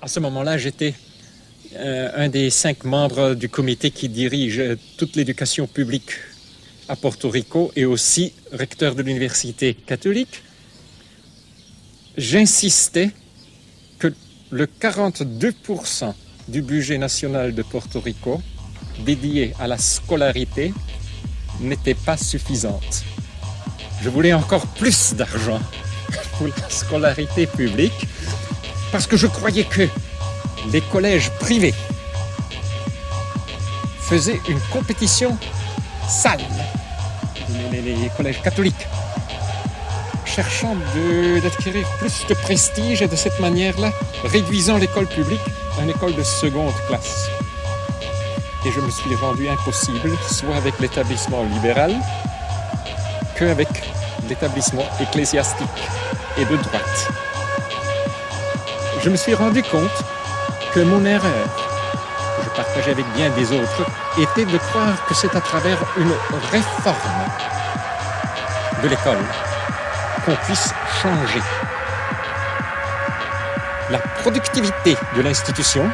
À ce moment-là, j'étais un des 5 membres du comité qui dirige toute l'éducation publique à Porto Rico et aussi recteur de l'université catholique. J'insistais que le 42% du budget national de Porto Rico dédié à la scolarité n'était pas suffisante. Je voulais encore plus d'argent pour la scolarité publique parce que je croyais que les collèges privés faisaient une compétition sale, les collèges catholiques, cherchant d'acquérir plus de prestige et de cette manière-là, réduisant l'école publique à une école de seconde classe. Et je me suis rendu impossible, soit avec l'établissement libéral, qu'avec l'établissement ecclésiastique et de droite. Je me suis rendu compte que mon erreur, que je partageais avec bien des autres, était de croire que c'est à travers une réforme de l'école qu'on puisse changer la productivité de l'institution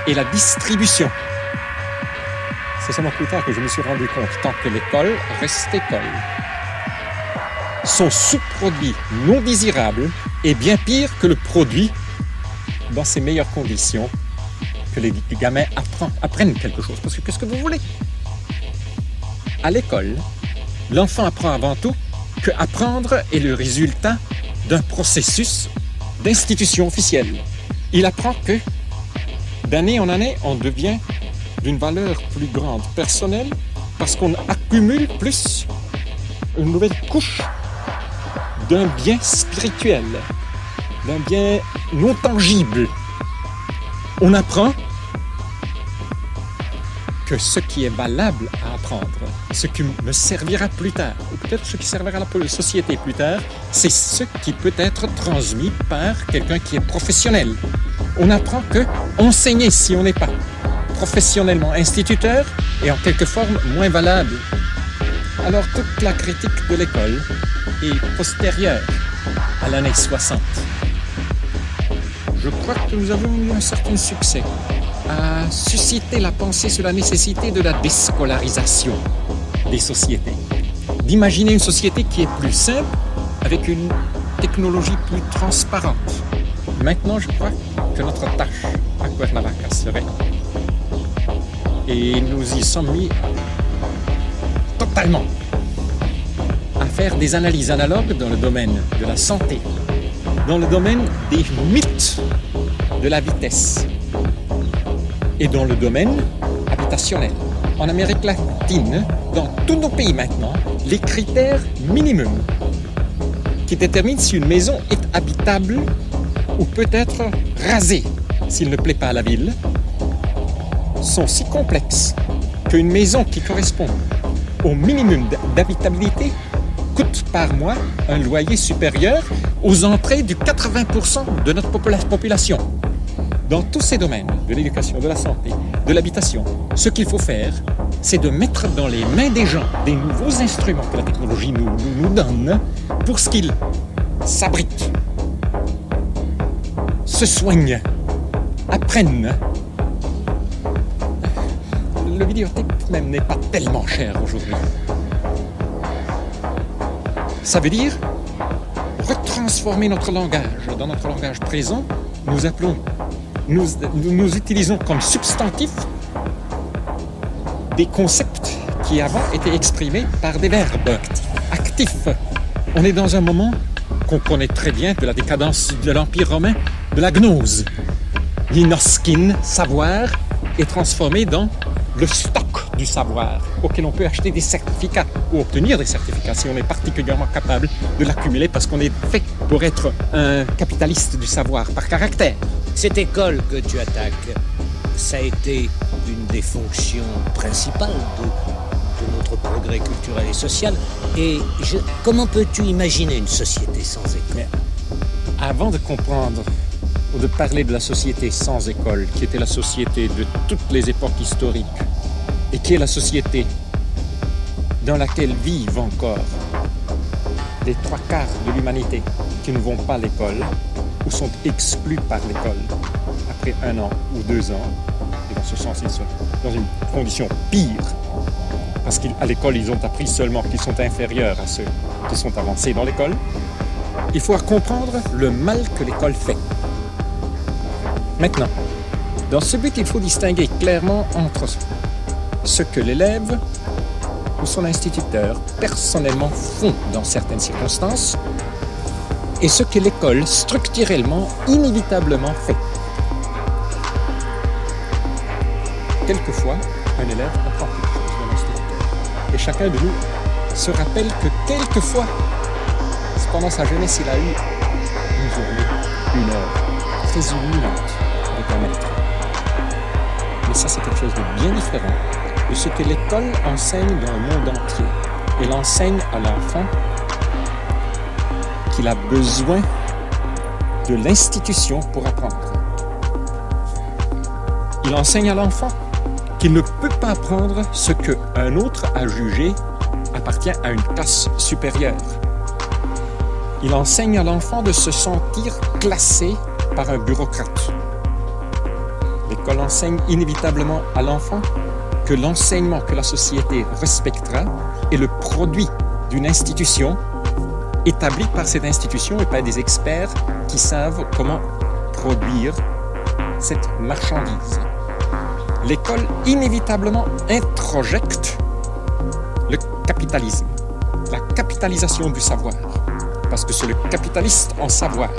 et la distribution. C'est seulement plus tard que je me suis rendu compte, tant que l'école reste école. Son sous-produit non désirable est bien pire que le produit dans ses meilleures conditions, que les gamins apprennent quelque chose. Parce que qu'est-ce que vous voulez? À l'école, l'enfant apprend avant tout que apprendre est le résultat d'un processus d'institution officielle. Il apprend que d'année en année, on devient d'une valeur plus grande personnelle parce qu'on accumule plus une nouvelle couche d'un bien spirituel, d'un bien non tangible. On apprend que ce qui est valable à apprendre, ce qui me servira plus tard, ou peut-être ce qui servira à la société plus tard, c'est ce qui peut être transmis par quelqu'un qui est professionnel. On apprend que enseigner si on n'est pas professionnellement instituteur est en quelque forme moins valable. Alors toute la critique de l'école est postérieure à l'année 60. Je crois que nous avons eu un certain succès à susciter la pensée sur la nécessité de la déscolarisation des sociétés. D'imaginer une société qui est plus simple, avec une technologie plus transparente. Maintenant, je crois que notre tâche à Cuernavaca serait, et nous y sommes mis totalement, à faire des analyses analogues dans le domaine de la santé, dans le domaine des mythes de la vitesse et dans le domaine habitationnel. En Amérique latine, dans tous nos pays maintenant, les critères minimums qui déterminent si une maison est habitable ou peut être rasée s'il ne plaît pas à la ville sont si complexes qu'une maison qui correspond au minimum d'habitabilité coûte par mois un loyer supérieur aux entrées du 80% de notre population. Dans tous ces domaines, de l'éducation, de la santé, de l'habitation, ce qu'il faut faire, c'est de mettre dans les mains des gens des nouveaux instruments que la technologie nous donne pour ce qu'ils s'abritent, se soignent, apprennent. Le vidéotape même n'est pas tellement cher aujourd'hui. Ça veut dire retransformer notre langage. Dans notre langage présent, nous utilisons comme substantif des concepts qui avant étaient exprimés par des verbes actifs. On est dans un moment qu'on connaît très bien de la décadence de l'Empire romain, de la gnose. Gnoskin, savoir, est transformé dans le stock du savoir auquel on peut acheter des certificats ou obtenir des certificats si on est particulièrement capable de l'accumuler parce qu'on est fait pour être un capitaliste du savoir par caractère. Cette école que tu attaques, ça a été une des fonctions principales de notre progrès culturel et social. Et comment peux-tu imaginer une société sans école? Avant de comprendre ou de parler de la société sans école, qui était la société de toutes les époques historiques, et qui est la société dans laquelle vivent encore les 3/4 de l'humanité qui ne vont pas à l'école ou sont exclus par l'école, après 1 an ou 2 ans, et dans ce sens, ils sont dans une condition pire, parce qu'à l'école, ils ont appris seulement qu'ils sont inférieurs à ceux qui sont avancés dans l'école. Il faut comprendre le mal que l'école fait. Maintenant, dans ce but, il faut distinguer clairement entre ce que l'élève ou son instituteur personnellement font dans certaines circonstances et ce que l'école structurellement, inévitablement fait. Quelquefois, un élève apprend quelque chose d'un instituteur. Et chacun de nous se rappelle que quelquefois, pendant sa jeunesse, il a eu une journée, une heure très illuminante avec un maître. Mais ça, c'est quelque chose de bien différent de ce que l'école enseigne dans le monde entier. Elle enseigne à l'enfant qu'il a besoin de l'institution pour apprendre. Il enseigne à l'enfant qu'il ne peut pas apprendre ce qu'un autre a jugé appartient à une classe supérieure. Il enseigne à l'enfant de se sentir classé par un bureaucrate. L'école enseigne inévitablement à l'enfant que l'enseignement que la société respectera est le produit d'une institution établie par cette institution et par des experts qui savent comment produire cette marchandise. L'école inévitablement introjecte le capitalisme, la capitalisation du savoir. Parce que c'est le capitaliste en savoir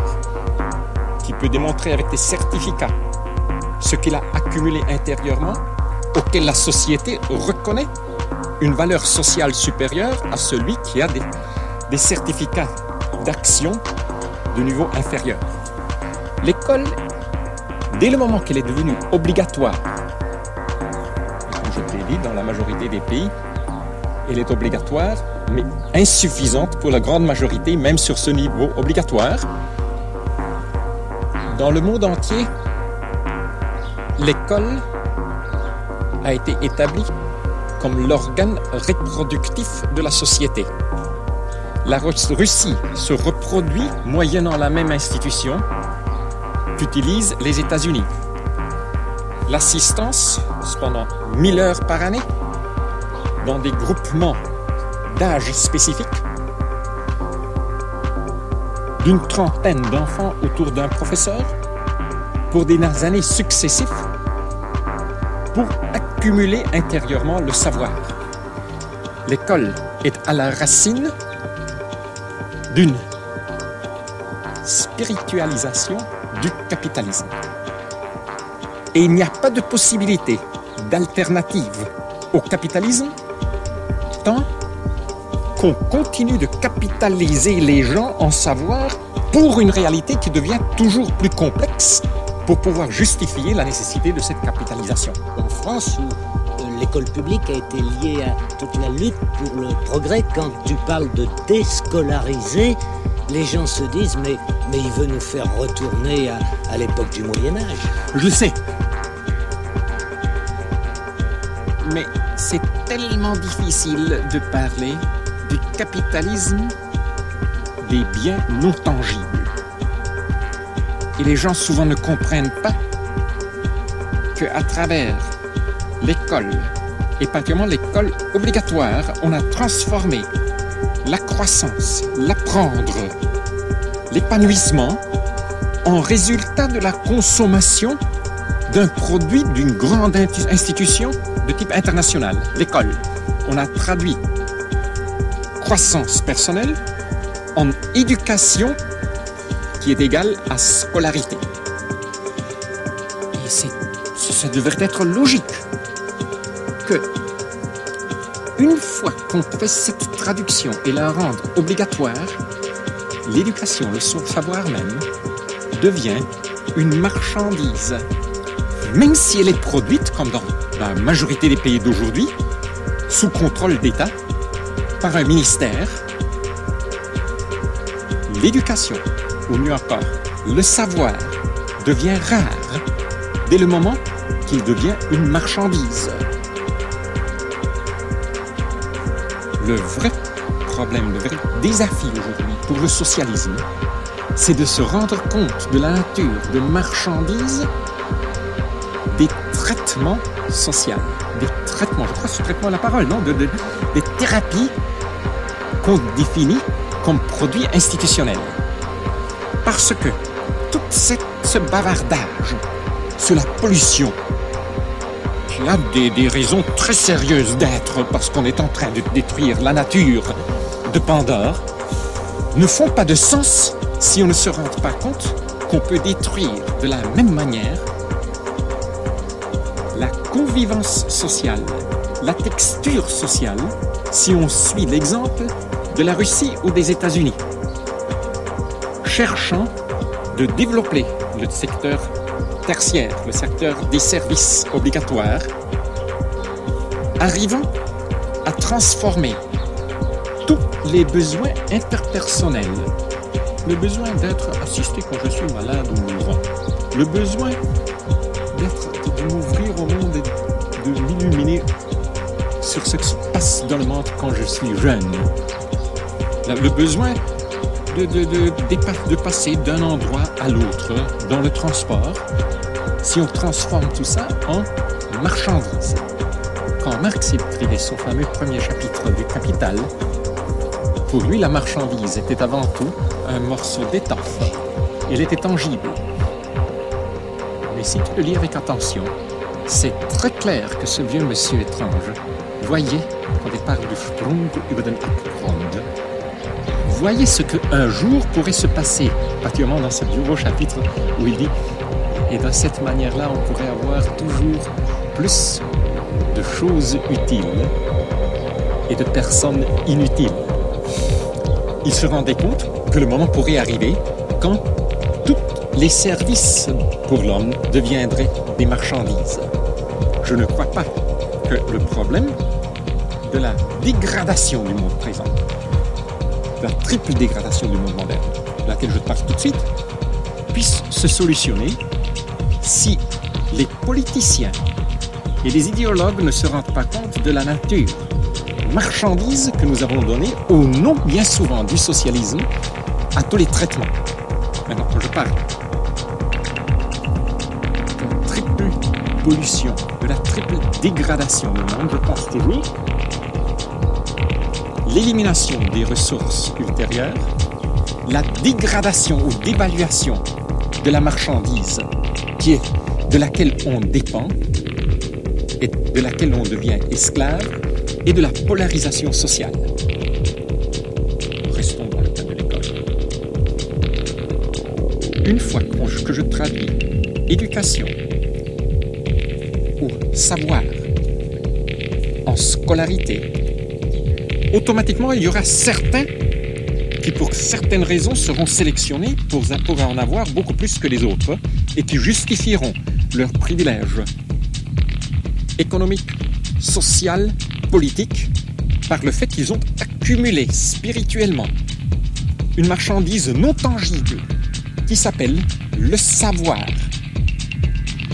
qui peut démontrer avec des certificats ce qu'il a accumulé intérieurement, auquel la société reconnaît une valeur sociale supérieure à celui qui a des certificats d'action de niveau inférieur. L'école, dès le moment qu'elle est devenue obligatoire, comme je te l'ai dit, dans la majorité des pays, elle est obligatoire, mais insuffisante pour la grande majorité, même sur ce niveau obligatoire. Dans le monde entier, l'école a été établie comme l'organe reproductif de la société. La Russie se reproduit moyennant la même institution qu'utilisent les États-Unis. L'assistance, pendant 1000 heures par année, dans des groupements d'âge spécifiques, d'une trentaine d'enfants autour d'un professeur, pour des années successives, pour accumuler intérieurement le savoir. L'école est à la racine d'une spiritualisation du capitalisme. Et il n'y a pas de possibilité d'alternative au capitalisme tant qu'on continue de capitaliser les gens en savoir pour une réalité qui devient toujours plus complexe pour pouvoir justifier la nécessité de cette capitalisation. En France, où l'école publique a été liée à toute la lutte pour le progrès, quand tu parles de déscolariser, les gens se disent mais il veut nous faire retourner à l'époque du Moyen-Âge. Je le sais. Mais c'est tellement difficile de parler du capitalisme des biens non tangibles. Et les gens souvent ne comprennent pas qu'à travers l'école, et particulièrement l'école obligatoire, on a transformé la croissance, l'apprendre, l'épanouissement en résultat de la consommation d'un produit d'une grande institution de type international, l'école. On a traduit croissance personnelle en éducation qui est égale à scolarité. Et ça devrait être logique que, une fois qu'on fait cette traduction et la rendre obligatoire, l'éducation, le savoir même, devient une marchandise. Même si elle est produite, comme dans la majorité des pays d'aujourd'hui, sous contrôle d'État, par un ministère, l'éducation, ou mieux encore, le savoir, devient rare dès le moment qu'il devient une marchandise. Le vrai problème, le vrai défi aujourd'hui pour le socialisme, c'est de se rendre compte de la nature de marchandise des traitements sociaux, des traitements, je crois que ce traitement est la parole, non, des thérapies qu'on définit comme produits institutionnels. Parce que tout ce bavardage sur la pollution, qui a des raisons très sérieuses d'être, parce qu'on est en train de détruire la nature de Pandore, ne font pas de sens si on ne se rend pas compte qu'on peut détruire de la même manière la convivence sociale, la texture sociale, si on suit l'exemple de la Russie ou des États-Unis, cherchant de développer le secteur tertiaire, le secteur des services obligatoires, arrivant à transformer tous les besoins interpersonnels, le besoin d'être assisté quand je suis malade ou mourant, le besoin de m'ouvrir au monde et de m'illuminer sur ce qui se passe dans le monde quand je suis jeune, le besoin de passer d'un endroit à l'autre dans le transport, si on transforme tout ça en marchandises. Quand Marx écrivait son fameux premier chapitre du Capital, pour lui, la marchandise était avant tout un morceau d'étoffe. Elle était tangible. Mais si tu le lis avec attention, c'est très clair que ce vieux monsieur étrange voyait, quand il parle du Sprung über den Abgrund, voyez ce qu'un jour pourrait se passer, particulièrement dans ce nouveau chapitre où il dit « Et de cette manière-là, on pourrait avoir toujours plus de choses utiles et de personnes inutiles. » Il se rendait compte que le moment pourrait arriver quand tous les services pour l'homme deviendraient des marchandises. Je ne crois pas que le problème de la dégradation du monde présent, la triple dégradation du monde moderne, de laquelle je te parle tout de suite, puisse se solutionner si les politiciens et les idéologues ne se rendent pas compte de la nature marchandise que nous avons donnée au nom, bien souvent, du socialisme à tous les traitements. Maintenant, quand je parle de la triple pollution, de la triple dégradation du monde, je pense toujours l'élimination des ressources ultérieures, la dégradation ou dévaluation de la marchandise de laquelle on dépend et de laquelle on devient esclave, et de la polarisation sociale. Restons dans le cas de l'école. Une fois que je traduis éducation ou savoir en scolarité, automatiquement, il y aura certains qui, pour certaines raisons, seront sélectionnés pour en avoir beaucoup plus que les autres et qui justifieront leurs privilèges économiques, sociaux, politiques, par le fait qu'ils ont accumulé spirituellement une marchandise non tangible qui s'appelle le savoir.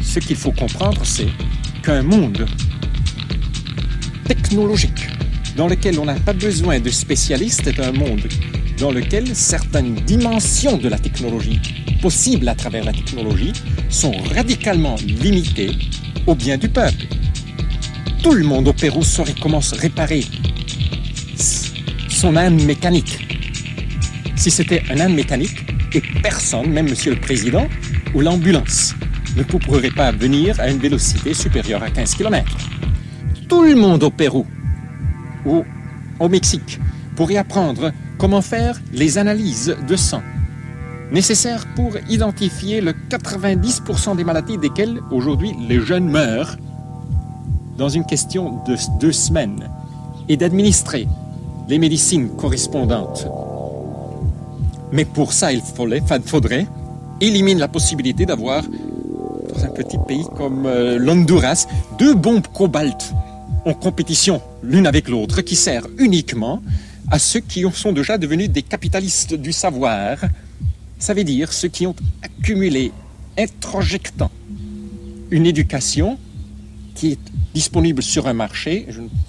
Ce qu'il faut comprendre, c'est qu'un monde technologique dans lequel on n'a pas besoin de spécialistes est un monde dans lequel certaines dimensions de la technologie possibles à travers la technologie sont radicalement limitées au bien du peuple. Tout le monde au Pérou saurait comment se réparer son âne mécanique. Si c'était un âne mécanique, et personne, même Monsieur le Président ou l'ambulance, ne pourrait pas venir à une vélocité supérieure à 15 km. Tout le monde au Pérou ou au Mexique pourrait apprendre comment faire les analyses de sang nécessaires pour identifier le 90% des maladies desquelles aujourd'hui les jeunes meurent dans une question de 2 semaines et d'administrer les médecines correspondantes. Mais pour ça, il faudrait éliminer la possibilité d'avoir, dans un petit pays comme l'Honduras, 2 bombes cobalt en compétition l'une avec l'autre qui servent uniquement à ceux qui sont déjà devenus des capitalistes du savoir. Ça veut dire ceux qui ont accumulé, introjectant une éducation qui est disponible sur un marché,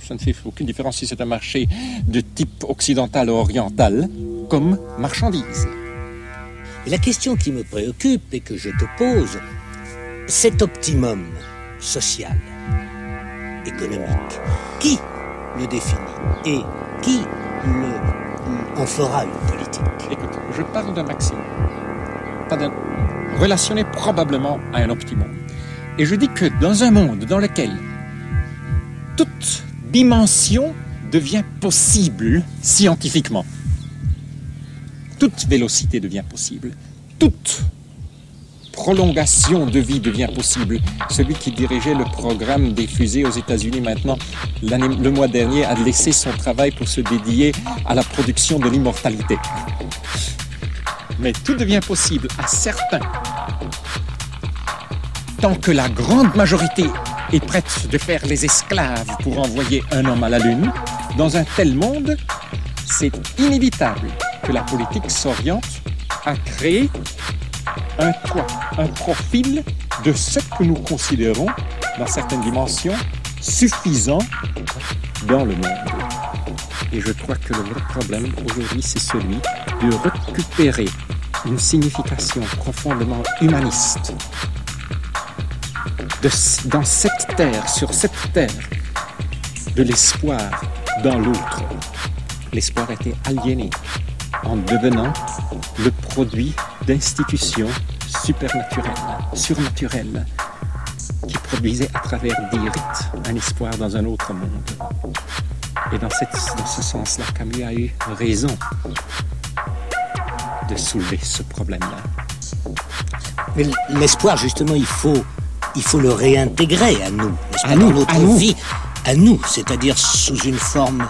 ça ne fait aucune différence si c'est un marché de type occidental ou oriental, comme marchandise. Et la question qui me préoccupe et que je te pose cet optimum social, économique, qui le définit et qui en fera une politique? Écoute, je parle d'un maximum, pas d'un relationné probablement à un optimum. Et je dis que dans un monde dans lequel toute dimension devient possible scientifiquement, toute vélocité devient possible, toute prolongation de vie devient possible. Celui qui dirigeait le programme des fusées aux États-Unis maintenant, le mois dernier, a laissé son travail pour se dédier à la production de l'immortalité. Mais tout devient possible à certains. Tant que la grande majorité est prête de faire les esclaves pour envoyer un homme à la Lune, dans un tel monde, c'est inévitable que la politique s'oriente à créer un toit, un profil de ce que nous considérons, dans certaines dimensions, suffisant dans le monde. Et je crois que le vrai problème aujourd'hui, c'est celui de récupérer une signification profondément humaniste dans cette terre, sur cette terre, de l'espoir dans l'autre. L'espoir était aliéné en devenant le produit d'institutions supernaturelles, surnaturelles, qui produisaient à travers des rites un espoir dans un autre monde. Et dans ce sens-là, Camus a eu raison de soulever ce problème-là. Mais l'espoir, justement, il faut le réintégrer à nous, à nous, dans notre vie, à nous, c'est-à-dire sous une forme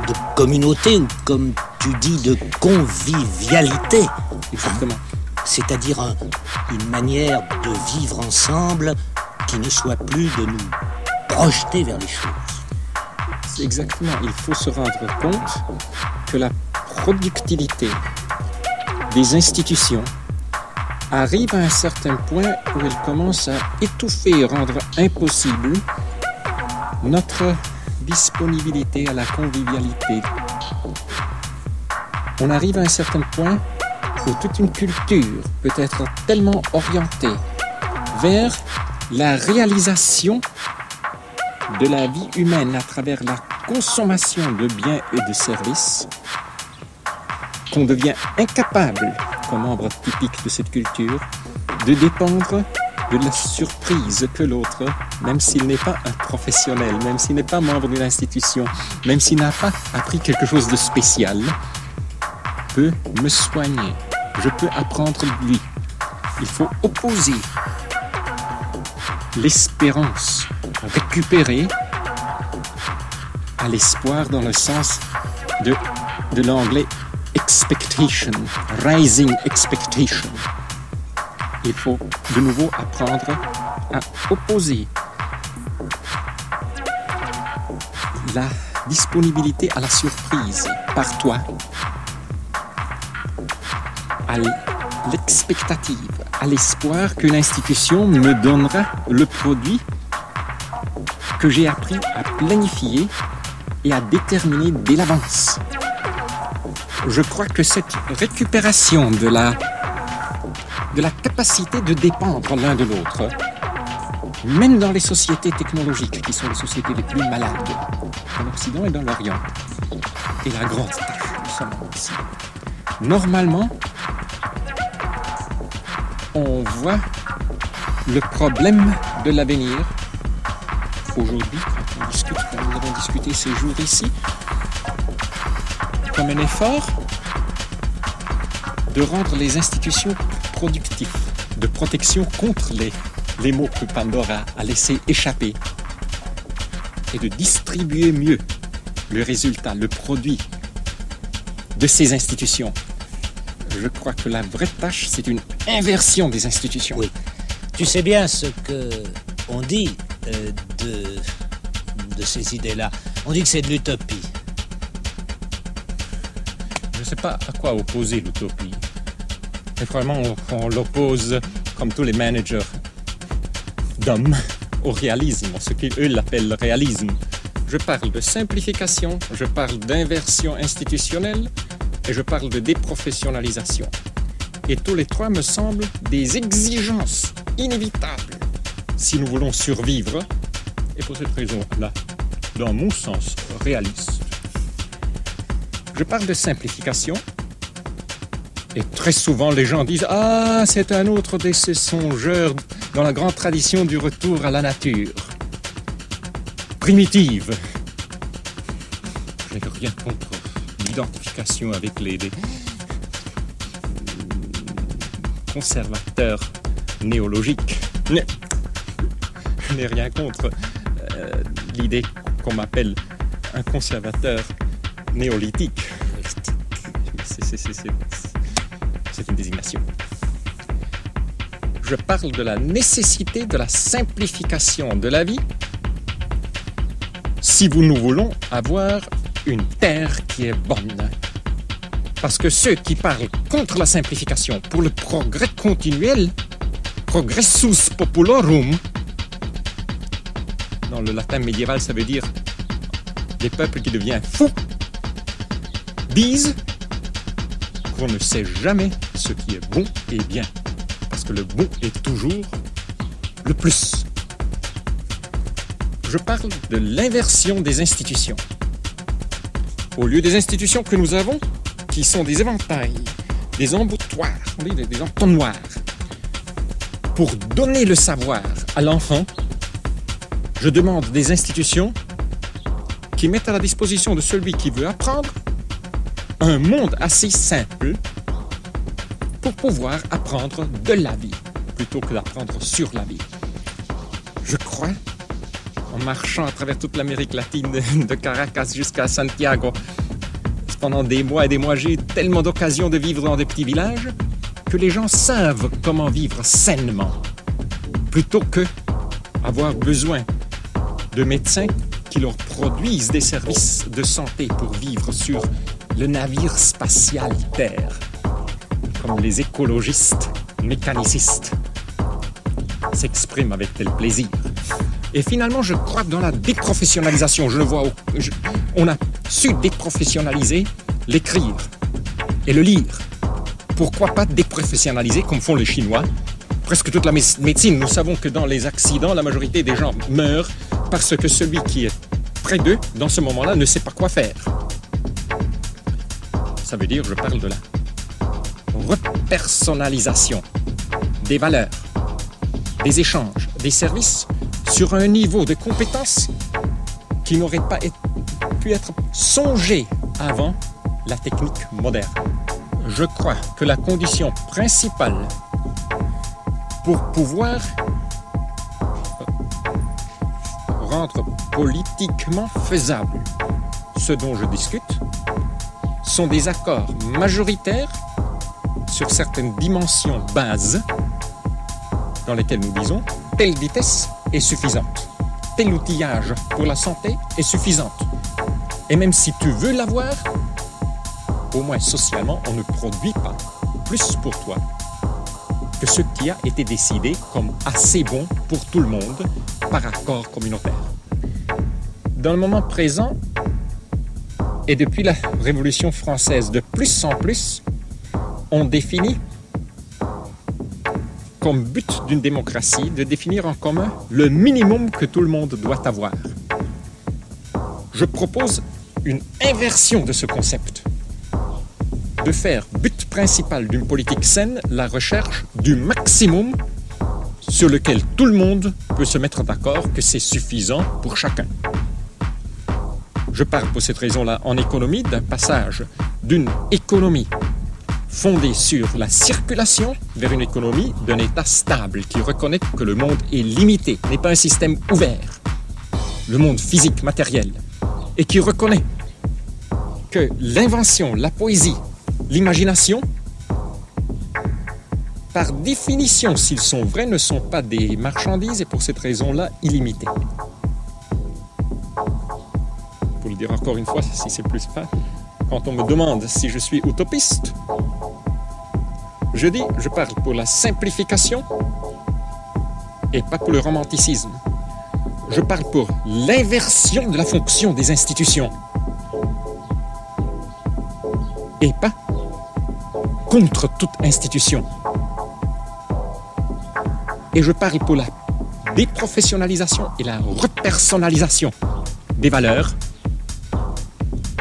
de communauté ou, comme tu dis, de convivialité. Exactement. C'est-à-dire une manière de vivre ensemble qui ne soit plus de nous projeter vers les choses. C'est exactement. Il faut se rendre compte que la productivité des institutions arrive à un certain point où elle commence à étouffer et rendre impossible notre disponibilité à la convivialité. On arrive à un certain point où toute une culture peut être tellement orientée vers la réalisation de la vie humaine à travers la consommation de biens et de services qu'on devient incapable, comme membre typique de cette culture, de dépendre de la surprise que l'autre, même s'il n'est pas un professionnel, même s'il n'est pas membre d'une institution, même s'il n'a pas appris quelque chose de spécial, peut me soigner. Je peux apprendre de lui. Il faut opposer l'espérance récupérée à l'espoir dans le sens de l'anglais expectation, rising expectation. Il faut de nouveau apprendre à opposer la disponibilité à la surprise par toi, à l'expectative, à l'espoir que l'institution me donnera le produit que j'ai appris à planifier et à déterminer dès l'avance. Je crois que cette récupération de la capacité de dépendre l'un de l'autre, même dans les sociétés technologiques, qui sont les sociétés les plus malades, en Occident et dans l'Orient, est la grande tâche de ce monde-ci. Normalement, on voit le problème de l'avenir aujourd'hui, quand on discute, comme nous avons discuté ces jours ici, comme un effort de rendre les institutions productives, de protection contre les maux que Pandora a laissé échapper et de distribuer mieux le résultat, le produit de ces institutions. Je crois que la vraie tâche, c'est une inversion des institutions. Oui. Tu sais bien ce qu'on dit de ces idées-là. On dit que c'est de l'utopie. Je ne sais pas à quoi opposer l'utopie. Mais probablement on l'oppose, comme tous les managers d'hommes, au réalisme, ce qu'eux l'appellent le réalisme. Je parle de simplification, je parle d'inversion institutionnelle et je parle de déprofessionnalisation. Et tous les trois me semblent des exigences inévitables si nous voulons survivre, et pour cette raison-là, dans mon sens réaliste, je parle de simplification, et très souvent les gens disent « Ah, c'est un autre de ces songeurs dans la grande tradition du retour à la nature, primitive. » Je n'ai rien contre l'identification avec les conservateurs néologiques. Je n'ai rien contre l'idée qu'on m'appelle un conservateur néolithique. C'est une désignation. Je parle de la nécessité de la simplification de la vie si nous voulons avoir une terre qui est bonne. Parce que ceux qui parlent contre la simplification pour le progrès continuel, progressus populorum, dans le latin médiéval, ça veut dire des peuples qui deviennent fous, disent qu'on ne sait jamais ce qui est bon et bien, parce que le bon est toujours le plus. Je parle de l'inversion des institutions. Au lieu des institutions que nous avons, qui sont des éventails, des emboutoirs, des entonnoirs, pour donner le savoir à l'enfant, je demande des institutions qui mettent à la disposition de celui qui veut apprendre un monde assez simple pour pouvoir apprendre de la vie, plutôt que d'apprendre sur la vie. Je crois, en marchant à travers toute l'Amérique latine, de Caracas jusqu'à Santiago, pendant des mois et des mois, j'ai eu tellement d'occasions de vivre dans des petits villages que les gens savent comment vivre sainement, plutôt que avoir besoin de médecins qui leur produisent des services de santé pour vivre sur le navire spatial Terre, comme les écologistes mécanicistes s'expriment avec tel plaisir. Et finalement, je crois dans la déprofessionnalisation. Je le vois, on a su déprofessionnaliser l'écrire et le lire. Pourquoi pas déprofessionnaliser comme font les Chinois presque toute la médecine? Nous savons que dans les accidents, la majorité des gens meurent parce que celui qui est près d'eux, dans ce moment-là, ne sait pas quoi faire. Ça veut dire, je parle de la repersonnalisation des valeurs, des échanges, des services sur un niveau de compétence qui n'aurait pas pu être songé avant la technique moderne. Je crois que la condition principale pour pouvoir rendre politiquement faisable ce dont je discute sont des accords majoritaires sur certaines dimensions bases dans lesquelles nous disons telle vitesse est suffisante, tel outillage pour la santé est suffisante. Et même si tu veux l'avoir, au moins socialement, on ne produit pas plus pour toi que ce qui a été décidé comme assez bon pour tout le monde par accord communautaire. Dans le moment présent, et depuis la Révolution française, de plus en plus, on définit comme but d'une démocratie de définir en commun le minimum que tout le monde doit avoir. Je propose une inversion de ce concept, de faire but principal d'une politique saine la recherche du maximum sur lequel tout le monde peut se mettre d'accord que c'est suffisant pour chacun. Je parle pour cette raison-là en économie d'un passage d'une économie fondée sur la circulation vers une économie d'un État stable qui reconnaît que le monde est limité, n'est pas un système ouvert, le monde physique, matériel, et qui reconnaît que l'invention, la poésie, l'imagination, par définition, s'ils sont vrais, ne sont pas des marchandises et pour cette raison-là, illimitées. Pour le dire encore une fois, si c'est plus simple, quand on me demande si je suis utopiste, je dis, je parle pour la simplification et pas pour le romanticisme. Je parle pour l'inversion de la fonction des institutions et pas contre toute institution. Et je parle pour la déprofessionnalisation et la repersonnalisation des valeurs.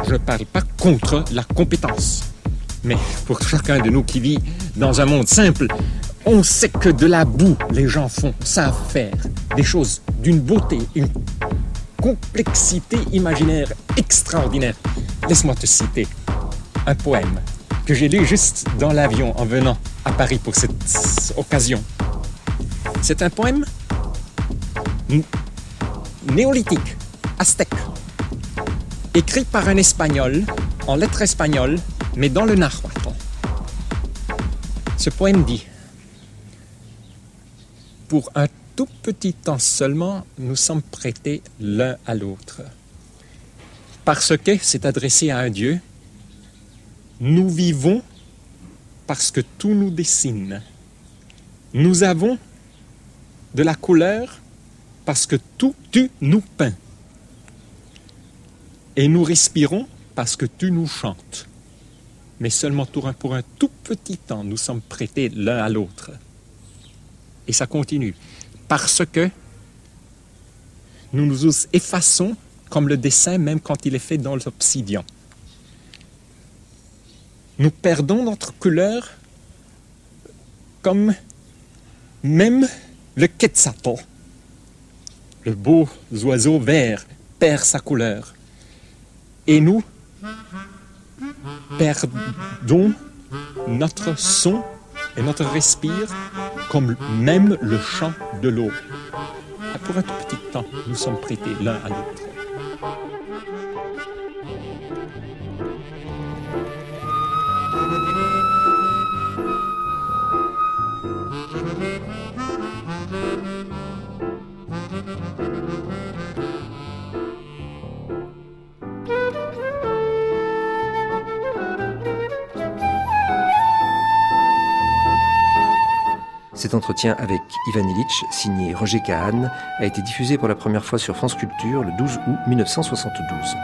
Je ne parle pas contre la compétence, mais pour chacun de nous qui vit dans un monde simple, on sait que de la boue, les gens savent faire des choses d'une beauté, une complexité imaginaire extraordinaire. Laisse-moi te citer un poème que j'ai lu juste dans l'avion en venant à Paris pour cette occasion. C'est un poème néolithique, aztèque, écrit par un Espagnol, en lettres espagnoles, mais dans le nahuatl. Ce poème dit: pour un tout petit temps seulement, nous sommes prêtés l'un à l'autre. Parce que c'est adressé à un Dieu. Nous vivons parce que tout nous dessine. Nous avons de la couleur parce que tout tu nous peins. Et nous respirons parce que tu nous chantes. Mais seulement pour un tout petit temps, nous sommes prêtés l'un à l'autre. Et ça continue. Parce que nous nous effaçons comme le dessin, même quand il est fait dans l'obsidian. Nous perdons notre couleur comme même le quetzalcoatl, le beau oiseau vert, perd sa couleur. Et nous perdons notre son et notre respire comme même le chant de l'eau. Pour un tout petit temps, nous sommes prêtés l'un à l'autre. Cet entretien avec Ivan Illich, signé Roger Kahane, a été diffusé pour la première fois sur France Culture le 12 août 1972.